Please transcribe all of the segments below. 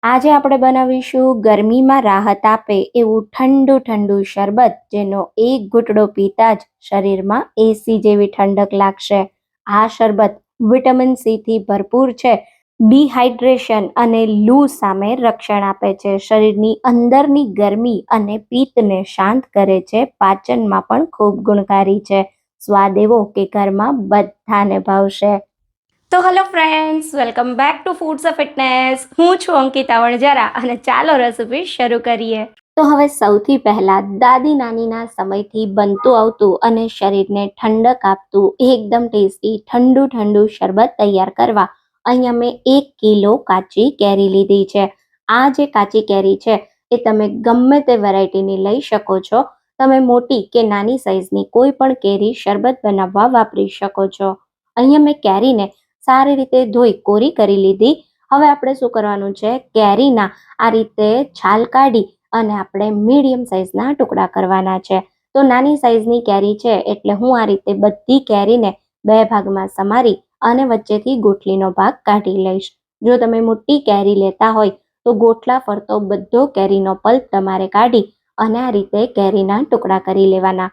આજે આપણે બનાવીશું ગરમીમાં રાહત આપે એવું ઠંડુ ઠંડુ શરબત, જેનો એક ઘૂંટડો પીતા જ શરીરમાં એસી જેવી ઠંડક લાગશે. આ શરબત વિટામિન સી થી ભરપૂર છે. ડિહાઇડ્રેશન અને લૂ સામે રક્ષણ આપે છે. શરીરની અંદરની ગરમી અને પિત્તને શાંત કરે છે. પાચનમાં પણ ખૂબ ગુણકારી છે. સ્વાદ એવો કે ઘરમાં બધાને ભાવશે. તો hello friends, welcome back to foods of fitness. હું છું અંકિતા વણજારા અને ચાલો રેસિપી શરૂ કરીએ. તો હવે સૌથી પહેલા દાદી નાનીના સમયથી બનતું આવતું અને શરીરને ઠંડક આપતું એકદમ ટેસ્ટી ઠંડુ ઠંડુ શરબત તૈયાર કરવા અહીંયા મેં 1 કિલો કાચી કેરી લીધી છે. આ જે કાચી કેરી છે એ તમે ગમે તે વેરાયટીની લઈ શકો છો. તમે મોટી કે નાની સાઈઝની કોઈ પણ કેરી શરબત બનાવવા વાપરી શકો છો. અહીંયા મેં કેરીને સારી રીતે ધોઈ કોરી કરી લીધી. હવે આપણે શું કરવાનું છે, કેરીના આ રીતે છાલ કાઢી અને આપણે મીડિયમ સાઈઝના ટુકડા કરવાના છે. તો નાની સાઈઝની કેરી છે એટલે હું આ રીતે બધી કેરીને 2 ભાગમાં સમારી અને વચ્ચેથી ગોટલીનો ભાગ કાઢી લઈશ. જો તમે મોટી કેરી લેતા હોય તો ગોટલા ફરતો બધો કેરીનો પલ્પ તમારે કાઢી અને આ રીતે કેરીના ટુકડા કરી લેવાના.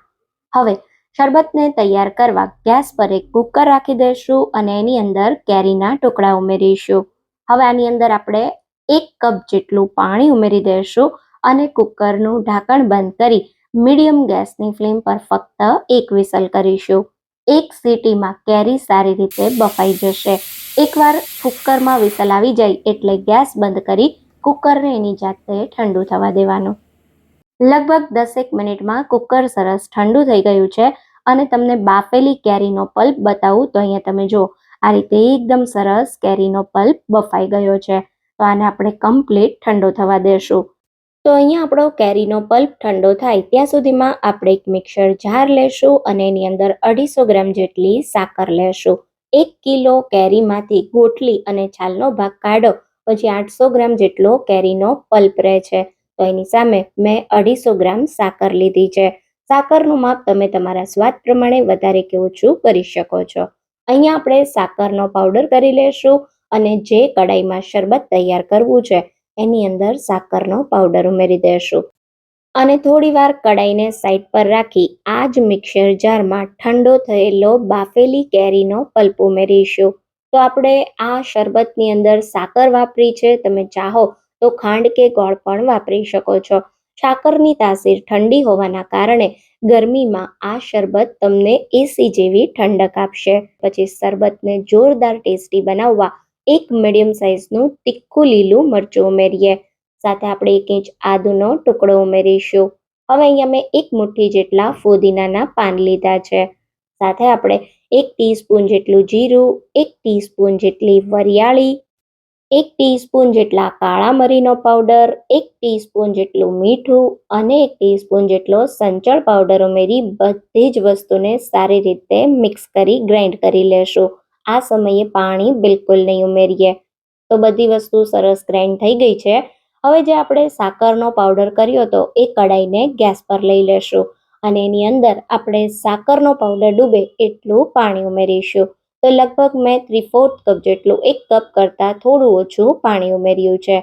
હવે શરબતને તૈયાર કરવા ગેસ પર એક કુકર રાખી દઈશું અને એની અંદર કેરીના ટુકડા ઉમેરીશું. હવે આની અંદર આપણે 1 કપ જેટલું પાણી ઉમેરી દઈશું અને કુકરનું ઢાંકણ બંધ કરી મીડિયમ ગેસની ફ્લેમ પર ફક્ત 1 વિસલ કરીશું. 1 સીટીમાં કેરી સારી રીતે બફાઈ જશે. એકવાર કુકરમાં વિસલ આવી જાય એટલે ગેસ બંધ કરી કુકરને એની જાતે ઠંડુ થવા દેવાનું. લગભગ 10 મિનિટમાં કુકર સરસ ઠંડુ થઈ ગયું છે અને તમને બાફેલી કેરીનો પલ્પ બતાવું તો અહીંયા તમે જો આ રીતે એકદમ સરસ કેરીનો પલ્પ બફાઈ ગયો છે. તો આને આપણે કમ્પ્લીટ ઠંડો થવા દેશું. તો અહીંયા આપણો કેરીનો પલ્પ ઠંડો થાય ત્યાં સુધીમાં આપણે એક મિક્સર જાર લેશું અને એની અંદર 250 ગ્રામ જેટલી સાકર લેશું. 1 કિલો કેરીમાંથી ગોટલી અને છાલનો ભાગ કાઢો પછી 800 ગ્રામ જેટલો કેરીનો પલ્પ રહે છે. તો એની સામે મેં 250 ગ્રામ સાકર લીધી છે. સાકરનું માપ તમે તમારા સ્વાદ પ્રમાણે વધારે કે ઓછું કરી શકો છો. અહીંયા આપણે સાકરનો પાવડર કરી લેશું અને જે કડાઈમાં શરબત તૈયાર કરવું છે એની અંદર સાકરનો પાવડર ઉમેરી દેશું અને થોડીવાર કડાઈને સાઈડ પર રાખી આ જ મિક્સર જારમાં ઠંડો થયેલો બાફેલી કેરીનો પલ્પ ઉમેરીશું. તો આપણે આ શરબતની અંદર સાકર વાપરી છે. તમે ચાહો તો ખાંડ કે ગોળ પણ વાપરી શકો છો. સાકરની તાસીર ઠંડી હોવાના કારણે ગરમીમાં આ શરબત તમને એસી જેવી ઠંડક આપશે. પછી શરબતને જોરદાર ટેસ્ટી બનાવવા 1 મીડિયમ સાઈઝનું તીખું લીલું મરચું ઉમેરીએ. સાથે આપણે 1 ઇંચ આદુનો ટુકડો ઉમેરીશું. હવે અહીંયા મેં 1 મુઠ્ઠી જેટલા ફુદીનાના પાન લીધા છે. સાથે આપણે 1 ટીસ્પૂન જેટલું જીરું, 1 ટીસ્પૂન જેટલી વરિયાળી, 1 ટીસ્પૂન જેટલા કાળા મરીનો પાવડર, 1 ટીસ્પૂન જેટલું મીઠું અને 1 ટીસ્પૂન જેટલો સંચળ પાવડર ઉમેરી બધી જ વસ્તુને સારી રીતે મિક્સ કરી ગ્રાઇન્ડ કરી લેશું. આ સમયે પાણી બિલકુલ નહીં ઉમેરીએ. તો બધી વસ્તુ સરસ ગ્રાઇન્ડ થઈ ગઈ છે. હવે જે આપણે સાકરનો પાવડર કર્યો હતો એ કડાઈને ગેસ પર લઈ લેશું અને એની અંદર આપણે સાકરનો પાવડર ડૂબે એટલું પાણી ઉમેરીશું. તો લગભગ મેં 3/4 કપ જેટલું 1 કપ કરતાં થોડું ઓછું પાણી ઉમેર્યું છે.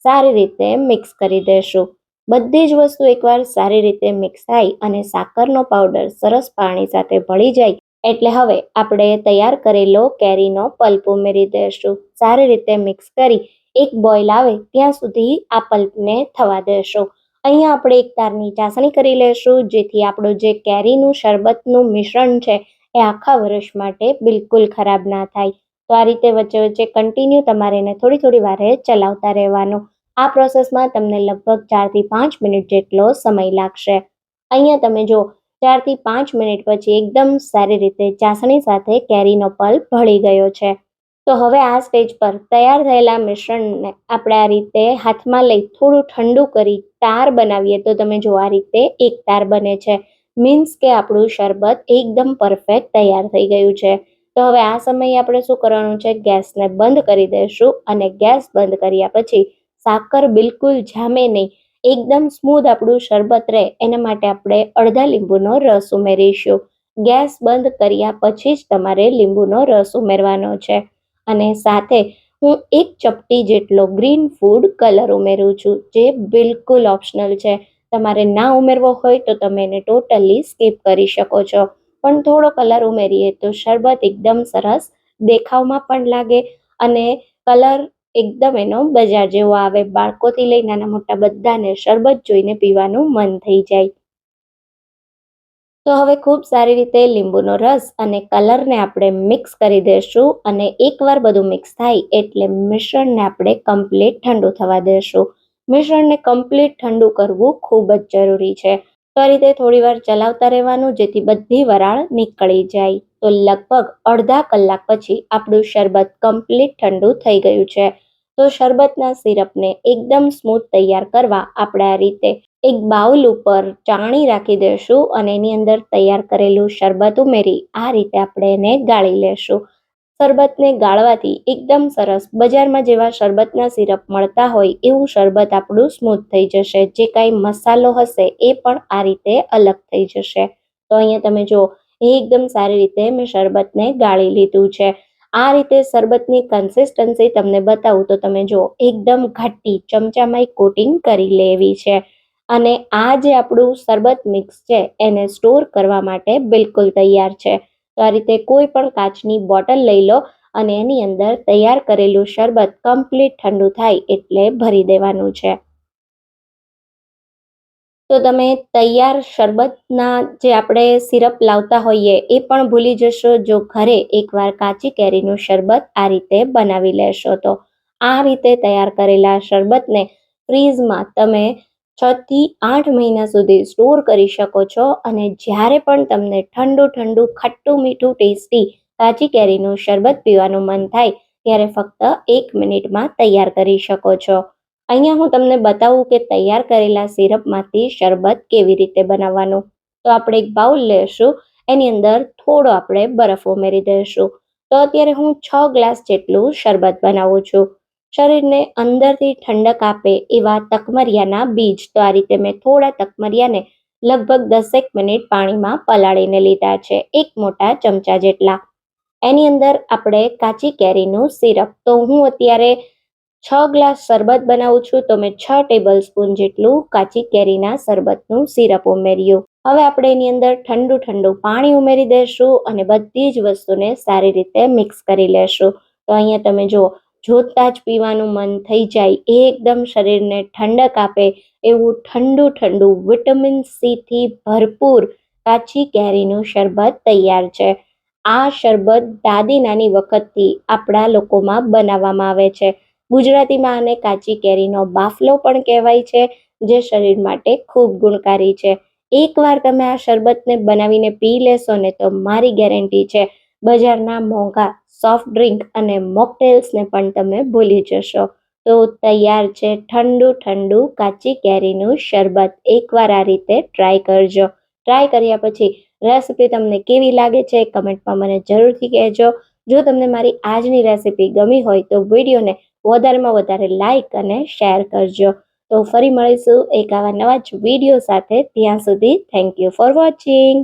સારી રીતે મિક્સ કરી દેશું. બધી જ વસ્તુ એકવાર સારી રીતે મિક્સ થાય અને સાકરનો પાવડર સરસ પાણી સાથે ભળી જાય એટલે હવે આપણે તૈયાર કરેલો કેરીનો પલ્પ ઉમેરી દેશું. સારી રીતે મિક્સ કરી એક બોઇલ આવે ત્યાં સુધી આ પલ્પને થવા દેશું. અહીંયા આપણે એક તારની ચાસણી કરી લેશું જેથી આપણું જે કેરીનું શરબતનું મિશ્રણ છે એ આખા વર્ષ માટે બિલકુલ ખરાબ ના થાય. તો આ રીતે વચ્ચે વચ્ચે કન્ટિન્યુ તમારે એને થોડી થોડી વારે ચલાવતા રહેવાનું. આ પ્રોસેસમાં તમને લગભગ 4 થી 5 મિનિટ જેટલો સમય લાગશે. અહીંયા તમે જો 4 થી 5 મિનિટ પછી એકદમ સારી રીતે ચાસણી સાથે કેરીનો પલ્પ ભળી ગયો છે. તો હવે આ સ્ટેજ પર તૈયાર થયેલા મિશ્રણને આપણે આ રીતે હાથમાં લઈ થોડું ઠંડુ કરી તાર બનાવીએ તો તમે જો આ રીતે એક તાર બને છે. મીન્સ કે આપણું શરબત એકદમ પરફેક્ટ તૈયાર થઈ ગયું છે. તો હવે આ સમયે આપણે શું કરવાનું છે, ગેસને બંધ કરી દઈશું અને ગેસ બંધ કર્યા પછી સાકર બિલકુલ જામે નહીં, એકદમ સ્મૂધ આપણું શરબત રહે એના માટે આપણે અડધા લીંબુનો રસ ઉમેરીશું. ગેસ બંધ કર્યા પછી જ તમારે લીંબુનો રસ ઉમેરવાનો છે અને સાથે હું એક ચપટી જેટલો ગ્રીન ફૂડ કલર ઉમેરું છું, જે બિલકુલ ઓપ્શનલ છે. તમારે ના ઉમેરવો હોય તો તમે એને ટોટલી સ્કીપ કરી શકો છો. પણ થોડો કલર ઉમેરીએ તો શરબત એકદમ સરસ દેખાવમાં પણ લાગે અને કલર એકદમ એનો બજાર જેવો આવે. બાળકોથી લઈ નાના મોટા બધાને શરબત જોઈને પીવાનું મન થઈ જાય. તો હવે ખૂબ સારી રીતે લીંબુનો રસ અને કલરને આપણે મિક્સ કરી દઈશું અને એકવાર બધું મિક્સ થાય એટલે મિશ્રણને આપણે કમ્પ્લીટ ઠંડુ થવા દઈશું. મિશ્રણને કમ્પ્લીટ ઠંડુ કરવું ખૂબ જ જરૂરી છે. તો આ રીતે થોડી વાર ચલાવતા રહેવાનું, જેથી બધી વરાળ નીકળી જાય. તો લગભગ અડધા કલાક પછી આપણું શરબત કમ્પ્લીટ ઠંડુ થઈ ગયું છે. તો શરબતના સિરપને એકદમ સ્મૂથ તૈયાર કરવા આપણે આ રીતે એક બાઉલ ઉપર ચાણી રાખી દઈશું અને એની અંદર તૈયાર કરેલું શરબત ઉમેરી આ રીતે આપણે એને ગાળી લેશું. શરબતને ગાળવાથી એકદમ સરસ બજારમાં જેવા શરબતના સિરપ મળતા હોય એવું શરબત આપણું સ્મૂથ થઈ જશે. જે કાંઈ મસાલો હશે એ પણ આ રીતે અલગ થઈ જશે. તો અહીંયા તમે જો એકદમ સારી રીતે મેં શરબતને ગાળી લીધું છે. આ રીતે શરબતની કન્સિસ્ટન્સી તમને બતાવું તો તમે જો એકદમ ઘાટી ચમચામાં કોટિંગ કરી લેવી છે. અને આ જે આપણું શરબત મિક્સ છે એને સ્ટોર કરવા માટે બિલકુલ તૈયાર છે. તો આ રીતે કોઈ પણ કાચની બોટલ લઈ લો અને એની અંદર તૈયાર કરેલું શરબત કમ્પ્લીટ ઠંડુ થાય એટલે ભરી દેવાનું છે. તો તમે તૈયાર શરબતના જે આપણે સિરપ લાવતા હોઈએ એ પણ ભૂલી જશો જો ઘરે એકવાર કાચી કેરીનું શરબત આ રીતે બનાવી લેશો તો. આ રીતે તૈયાર કરેલા શરબતને ફ્રીઝમાં તમે 6 થી 8 મહિના સુધી સ્ટોર કરી શકો છો અને જ્યારે પણ તમને ઠંડુ ઠંડુ ખટ્ટું મીઠું ટેસ્ટી કાચી કેરીનું શરબત પીવાનું મન થાય ત્યારે ફક્ત 1 મિનિટમાં તૈયાર કરી શકો છો. અહીંયા હું તમને બતાવું કે તૈયાર કરેલા સિરપમાંથી શરબત કેવી રીતે બનાવવાનું. તો આપણે એક બાઉલ લેશું, એની અંદર થોડો આપણે બરફ ઉમેરી દઈશું. તો અત્યારે હું 6 ગ્લાસ જેટલું શરબત બનાવું છું. શરીરને અંદરથી ઠંડક આપે એવા તકમરિયાના બીજ, તો આ રીતે મેં થોડા તકમરિયાને લગભગ 10 મિનિટ પાણીમાં પલાળીને લીધા છે, 1 મોટા ચમચા જેટલા. એની અંદર આપણે કાચી કેરીનું સિરપ, તો હું અત્યારે 6 ગ્લાસ શરબત બનાવું છું તો મેં 6 ટેબલ સ્પૂન જેટલું કાચી કેરીના શરબતનું સિરપ ઉમેર્યું. હવે આપણે એની અંદર ઠંડુ ઠંડુ પાણી ઉમેરી દઈશું અને બધી જ વસ્તુને સારી રીતે મિક્સ કરી લેશું. તો અહીંયા તમે જો જોતા જ પીવાનું મન થઈ જાય, એકદમ શરીરને ઠંડક આપે એવું ઠંડુ ઠંડુ વિટામિન સી થી ભરપૂર કાચી કેરીનું શરબત તૈયાર છે. આ શરબત દાદી નાની વખતથી આપણા લોકોમાં બનાવવામાં આવે છે. ગુજરાતીમાં આને કાચી કેરીનો બાફલો પણ કહેવાય છે, જે શરીર માટે ખૂબ ગુણકારી છે. એકવાર તમે આ શરબતને બનાવીને પી લેશો ને તો મારી ગેરંટી છે બજારના મોંઘા સોફ્ટ ડ્રિંક અને મોકટેલ્સને પણ તમે ભૂલી જશો. તો તૈયાર છે ઠંડુ ઠંડુ કાચી કેરીનું શરબત. એકવાર આ રીતે ટ્રાય કરજો. ટ્રાય કર્યા પછી રેસિપી તમને કેવી લાગે છે કમેન્ટમાં મને જરૂરથી કહેજો. જો તમને મારી આજની રેસિપી ગમી હોય તો વિડીયોને વધારેમાં વધારે લાઈક અને શેર કરજો. તો ફરી મળીશું એક આવા નવા જ વિડીયો સાથે. ત્યાં સુધી થેન્ક યુ ફોર વોચિંગ.